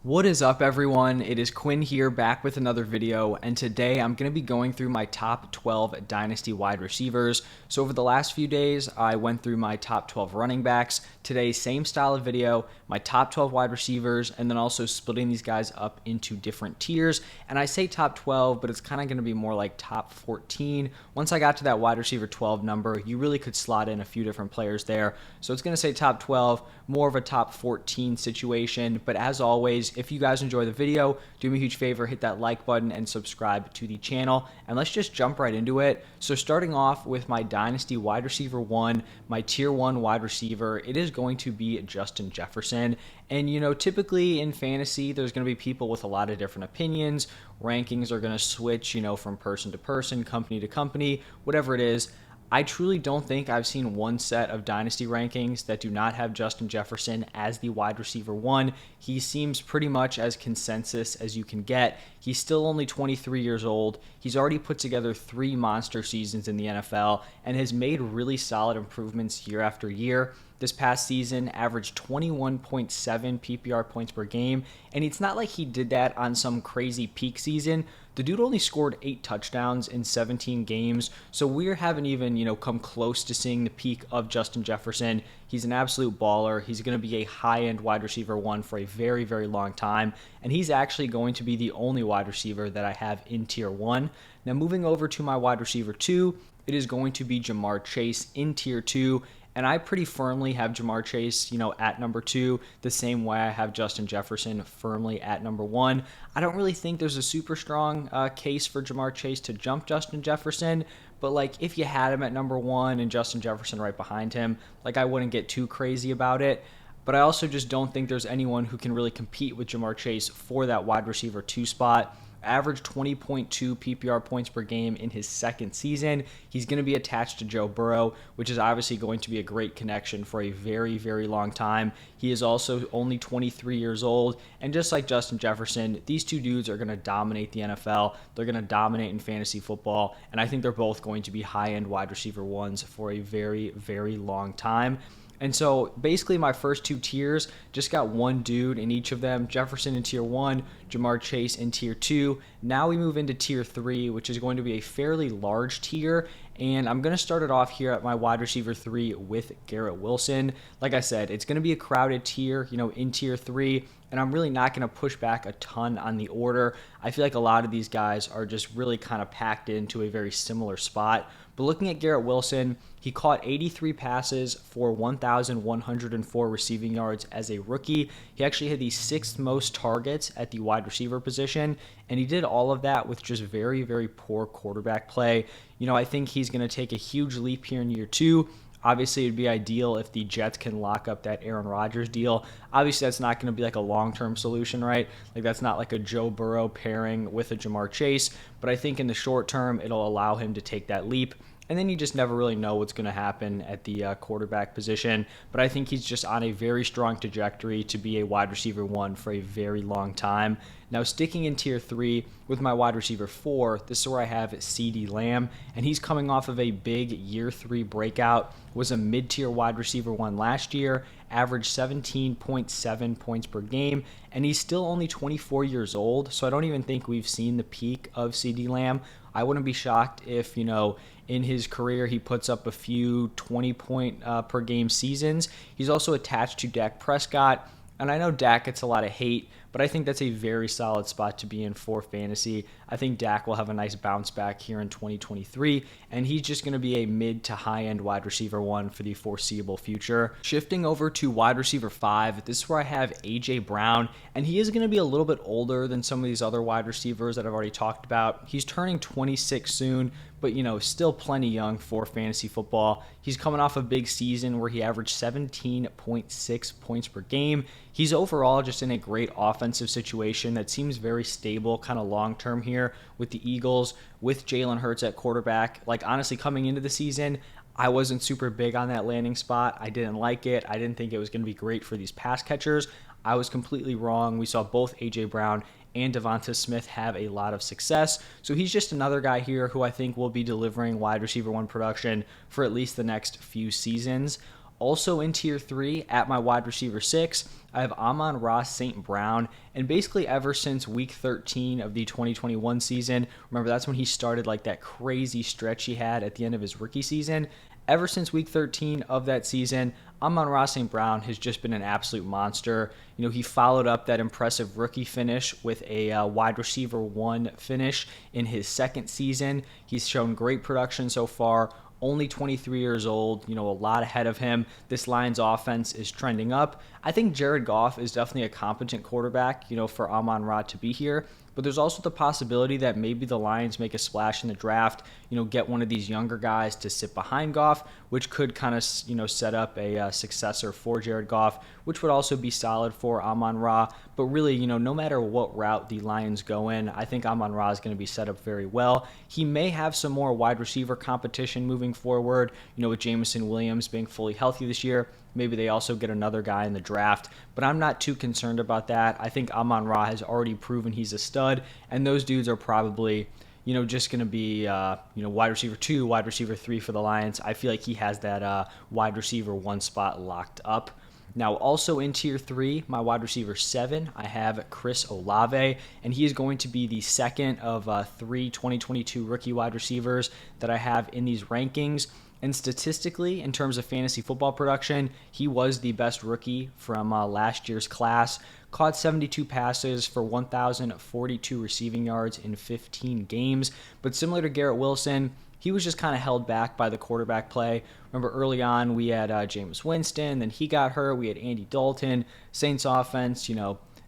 What is up, everyone? It is Quinn here, back with another video, and today I'm going to be going through my top 12 Dynasty wide receivers. So over the last few days, I went through my top 12 running backs. Today, same style of video, my top 12 wide receivers, and then also splitting these guys up into different tiers. And I say top 12, but it's kind of going to be more like top 14. Once I got to that wide receiver 12 number, you really could slot in a few different players there. So it's going to say top 12, more of a top 14 situation. But as always, if you guys enjoy the video, do me a huge favor, hit that like button and subscribe to the channel. And let's just jump right into it. So starting off with my Dynasty wide receiver 1, my tier 1 wide receiver, it is going to be Justin Jefferson. And you know, typically in fantasy, there's going to be people with a lot of different opinions. Rankings are going to switch, from person to person, company to company, whatever it is. I truly don't think I've seen one set of Dynasty rankings that do not have Justin Jefferson as the wide receiver 1. He seems pretty much as consensus as you can get. He's still only 23 years old. He's already put together 3 monster seasons in the NFL and has made really solid improvements year after year. This past season averaged 21.7 PPR points per game, and it's not like he did that on some crazy peak season. The dude only scored 8 touchdowns in 17 games, so we haven't even, come close to seeing the peak of Justin Jefferson. He's an absolute baller. He's going to be a high-end wide receiver 1 for a very, very long time, and he's actually going to be the only wide receiver that I have in tier 1. Now, moving over to my wide receiver 2, it is going to be Ja'Marr Chase in tier 2. And I pretty firmly have Ja'Marr Chase, at number 2, the same way I have Justin Jefferson firmly at number 1. I don't really think there's a super strong case for Ja'Marr Chase to jump Justin Jefferson, but if you had him at number 1 and Justin Jefferson right behind him, I wouldn't get too crazy about it. But I also just don't think there's anyone who can really compete with Ja'Marr Chase for that wide receiver 2 spot. Averaged 20.2 PPR points per game in his second season. He's going to be attached to Joe Burrow, which is obviously going to be a great connection for a very, very long time. He is also only 23 years old, and just like Justin Jefferson, these two dudes are going to dominate the NFL. They're going to dominate in fantasy football, and I think they're both going to be high-end wide receiver 1s for a very, very long time. And so basically my first 2 tiers just got one dude in each of them. Jefferson in tier 1, Ja'Marr Chase in tier 2. Now we move into tier 3, which is going to be a fairly large tier. And I'm going to start it off here at my wide receiver 3 with Garrett Wilson. Like I said, it's going to be a crowded tier, in tier 3. And I'm really not going to push back a ton on the order. I feel like a lot of these guys are just really kind of packed into a very similar spot. But looking at Garrett Wilson, he caught 83 passes for 1,104 receiving yards as a rookie. He actually had the 6th most targets at the wide receiver position, and he did all of that with just very, very poor quarterback play. I think he's going to take a huge leap here in year 2. Obviously, it'd be ideal if the Jets can lock up that Aaron Rodgers deal. Obviously, that's not going to be a long-term solution, right? That's not like a Joe Burrow pairing with a Ja'Marr Chase. But I think in the short term, it'll allow him to take that leap. And then you just never really know what's going to happen at the quarterback position. But I think he's just on a very strong trajectory to be a wide receiver 1 for a very long time. Now, sticking in tier 3 with my wide receiver 4, this is where I have CeeDee Lamb. And he's coming off of a big year 3 breakout. Was a mid-tier wide receiver 1 last year. Averaged 17.7 points per game. And he's still only 24 years old. So I don't even think we've seen the peak of CeeDee Lamb. I wouldn't be shocked if, in his career, he puts up a few 20-point per game seasons. He's also attached to Dak Prescott. And I know Dak gets a lot of hate, but I think that's a very solid spot to be in for fantasy. I think Dak will have a nice bounce back here in 2023, and he's just going to be a mid to high-end wide receiver 1 for the foreseeable future. Shifting over to wide receiver 5, this is where I have A.J. Brown, and he is going to be a little bit older than some of these other wide receivers that I've already talked about. He's turning 26 soon, but still plenty young for fantasy football. He's coming off a big season where he averaged 17.6 points per game. He's overall just in a great offensive situation that seems very stable, kind of long-term here with the Eagles, with Jalen Hurts at quarterback. Honestly, coming into the season, I wasn't super big on that landing spot. I didn't like it. I didn't think it was going to be great for these pass catchers. I was completely wrong. We saw both A.J. Brown and Devonta Smith have a lot of success. So he's just another guy here who I think will be delivering wide receiver 1 production for at least the next few seasons. Also in tier 3 at my wide receiver 6, I have Amon-Ra St. Brown. And basically ever since week 13 of the 2021 season, remember that's when he started like that crazy stretch he had at the end of his rookie season. Ever since week 13 of that season, Amon-Ra St. Brown has just been an absolute monster. He followed up that impressive rookie finish with a wide receiver 1 finish in his second season. He's shown great production so far. Only 23 years old, a lot ahead of him. This Lions offense is trending up. I think Jared Goff is definitely a competent quarterback, for Amon-Ra to be here. But there's also the possibility that maybe the Lions make a splash in the draft, get one of these younger guys to sit behind Goff, which could kind of, set up a successor for Jared Goff, which would also be solid for Amon-Ra. But really, no matter what route the Lions go in, I think Amon-Ra is going to be set up very well. He may have some more wide receiver competition moving forward, with Jameson Williams being fully healthy this year. Maybe they also get another guy in the draft, but I'm not too concerned about that. I think Amon-Ra has already proven he's a stud, and those dudes are probably, just going to be, wide receiver 2, wide receiver 3 for the Lions. I feel like he has that wide receiver 1 spot locked up. Now, also in tier 3, my wide receiver 7, I have Chris Olave, and he is going to be the second of 3 2022 rookie wide receivers that I have in these rankings. And statistically, in terms of fantasy football production, he was the best rookie from last year's class. Caught 72 passes for 1,042 receiving yards in 15 games. But similar to Garrett Wilson, he was just kind of held back by the quarterback play. Remember early on, we had Jameis Winston, then he got hurt. We had Andy Dalton. Saints offense,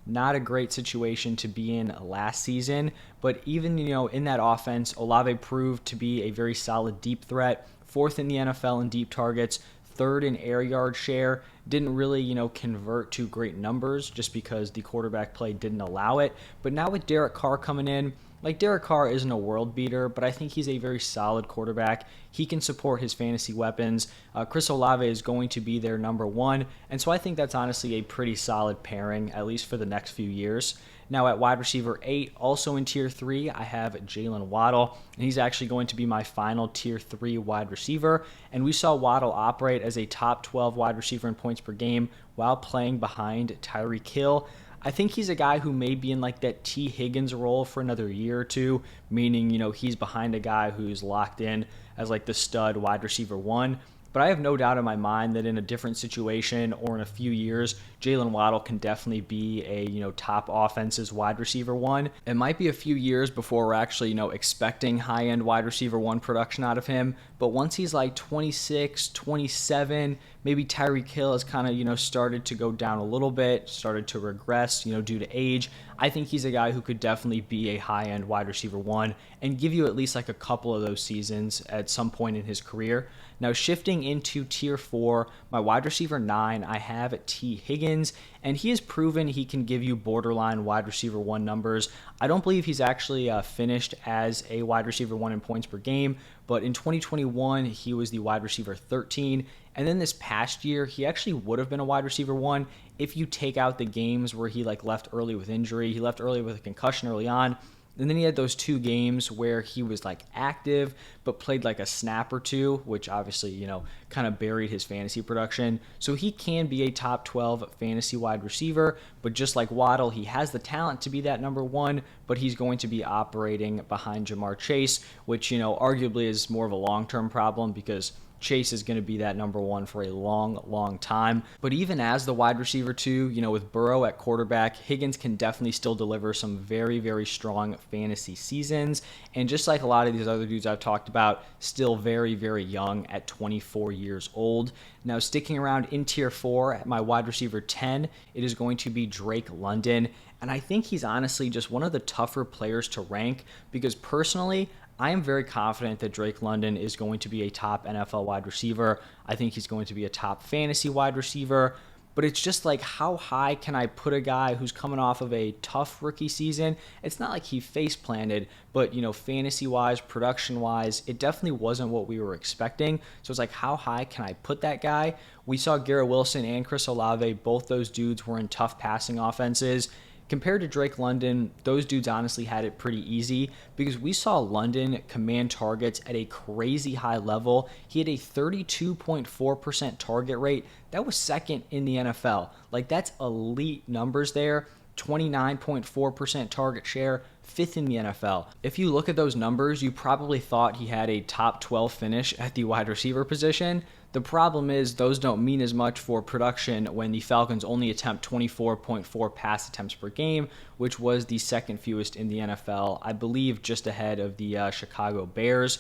not a great situation to be in last season. But even, in that offense, Olave proved to be a very solid deep threat. 4th in the NFL in deep targets, 3rd in air yard share. Didn't really, convert to great numbers just because the quarterback play didn't allow it. But now with Derek Carr coming in, Derek Carr isn't a world beater, but I think he's a very solid quarterback. He can support his fantasy weapons. Chris Olave is going to be their number 1, and so I think that's honestly a pretty solid pairing, at least for the next few years. Now at wide receiver 8, also in tier 3, I have Jalen Waddle, and he's actually going to be my final tier 3 wide receiver. And we saw Waddle operate as a top 12 wide receiver in points per game while playing behind Tyreek Hill. I think he's a guy who may be in that T. Higgins role for another year or two, meaning, he's behind a guy who's locked in as the stud wide receiver 1. But I have no doubt in my mind that in a different situation or in a few years, Jalen Waddle can definitely be a, top offense's wide receiver 1. It might be a few years before we're actually, expecting high-end wide receiver 1 production out of him. But once he's 26, 27, maybe Tyreek Hill has kind of, started to go down a little bit, started to regress, due to age. I think he's a guy who could definitely be a high-end wide receiver 1 and give you at least a couple of those seasons at some point in his career. Now, shifting into tier 4, my wide receiver 9, I have T. Higgins, and he has proven he can give you borderline wide receiver 1 numbers. I don't believe he's actually finished as a wide receiver 1 in points per game, but in 2021, he was the wide receiver 13. And then this past year, he actually would have been a wide receiver 1 if you take out the games where he left early with injury. He left early with a concussion early on. And then he had those 2 games where he was active, but played a snap or 2, which obviously, kind of buried his fantasy production. So he can be a top 12 fantasy wide receiver, but just like Waddle, he has the talent to be that number 1, but he's going to be operating behind Jamar Chase, which, arguably is more of a long-term problem because Chase is going to be that number 1 for a long, long time. But even as the wide receiver 2, with Burrow at quarterback, Higgins can definitely still deliver some very, very strong fantasy seasons. And just like a lot of these other dudes I've talked about, still very, very young at 24 years old. Now, sticking around in tier 4 at my wide receiver 10, it is going to be Drake London. And I think he's honestly just one of the tougher players to rank because personally, I am very confident that Drake London is going to be a top NFL wide receiver. I think he's going to be a top fantasy wide receiver. But it's just how high can I put a guy who's coming off of a tough rookie season? It's not like he face planted, but fantasy-wise, production-wise, it definitely wasn't what we were expecting. So it's how high can I put that guy? We saw Garrett Wilson and Chris Olave, both those dudes were in tough passing offenses. Compared to Drake London, those dudes honestly had it pretty easy because we saw London command targets at a crazy high level. He had a 32.4% target rate. That was second in the NFL. Like, that's elite numbers there. 29.4% target share, fifth in the NFL. If you look at those numbers, you probably thought he had a top 12 finish at the wide receiver position. The problem is those don't mean as much for production when the Falcons only attempt 24.4 pass attempts per game, which was the second fewest in the NFL, I believe just ahead of the Chicago Bears.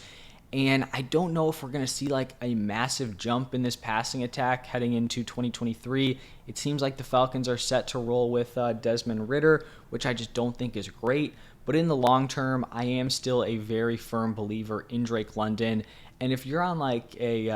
And I don't know if we're going to see like a massive jump in this passing attack heading into 2023. It seems like the Falcons are set to roll with Desmond Ridder, which I just don't think is great. But in the long term, I am still a very firm believer in Drake London. And if you're on like a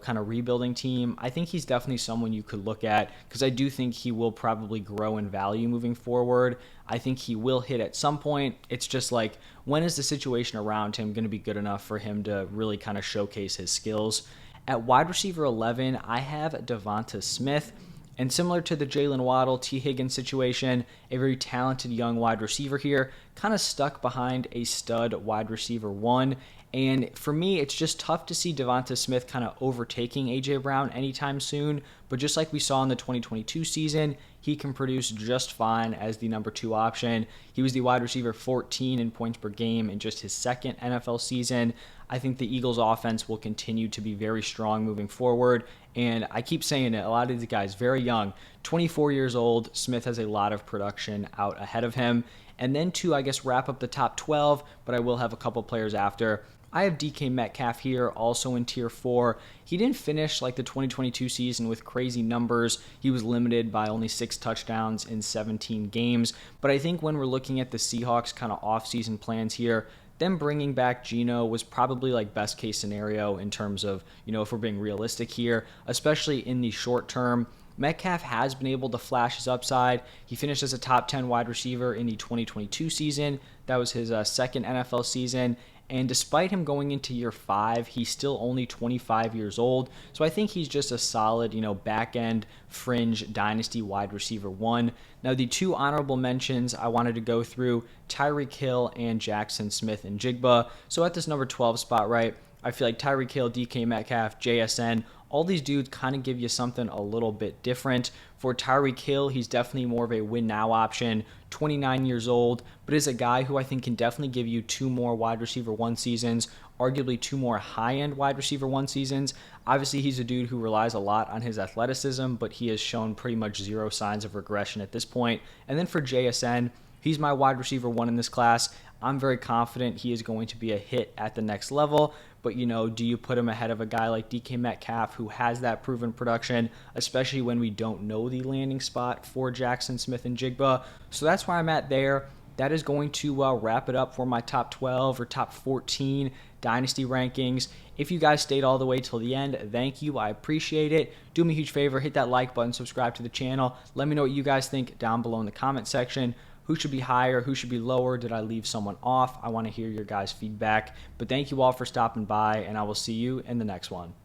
kind of rebuilding team, I think he's definitely someone you could look at because I do think he will probably grow in value moving forward. I think he will hit at some point. It's just like, when is the situation around him going to be good enough for him to really kind of showcase his skills? At wide receiver 11, I have Devonta Smith. And similar to the Jalen Waddle, T. Higgins situation, a very talented young wide receiver here, kind of stuck behind a stud wide receiver 1. And for me, it's just tough to see Devonta Smith kind of overtaking A.J. Brown anytime soon. But just like we saw in the 2022 season, he can produce just fine as the number 2 option. He was the wide receiver 14 in points per game in just his second NFL season. I think the Eagles offense will continue to be very strong moving forward. And I keep saying it, a lot of these guys, very young, 24 years old. Smith has a lot of production out ahead of him. And then to, I guess, wrap up the top 12, but I will have a couple players after. I have DK Metcalf here, also in tier 4. He didn't finish like the 2022 season with crazy numbers. He was limited by only 6 touchdowns in 17 games. But I think when we're looking at the Seahawks kind of offseason plans here, them bringing back Geno was probably like best case scenario in terms of, if we're being realistic here, especially in the short term. Metcalf has been able to flash his upside. He finished as a top 10 wide receiver in the 2022 season. That was his second NFL season. And despite him going into year 5, he's still only 25 years old. So I think he's just a solid, back-end fringe dynasty wide receiver 1. Now, the 2 honorable mentions I wanted to go through, Tyreek Hill and Jackson Smith-Njigba. So at this number 12 spot, right, I feel like Tyreek Hill, DK Metcalf, JSN, all these dudes kind of give you something a little bit different. For Tyreek Hill, he's definitely more of a win-now option, 29 years old, but is a guy who I think can definitely give you 2 more wide receiver 1 seasons, arguably 2 more high-end wide receiver 1 seasons. Obviously, he's a dude who relies a lot on his athleticism, but he has shown pretty much 0 signs of regression at this point. And then for JSN, he's my wide receiver 1 in this class. I'm very confident he is going to be a hit at the next level. But, do you put him ahead of a guy like DK Metcalf who has that proven production, especially when we don't know the landing spot for Jackson Smith-Njigba? So that's where I'm at there. That is going to wrap it up for my top 12 or top 14 Dynasty rankings. If you guys stayed all the way till the end, thank you. I appreciate it. Do me a huge favor, hit that like button, subscribe to the channel. Let me know what you guys think down below in the comment section. Who should be higher? Who should be lower? Did I leave someone off? I want to hear your guys' feedback. But thank you all for stopping by, and I will see you in the next one.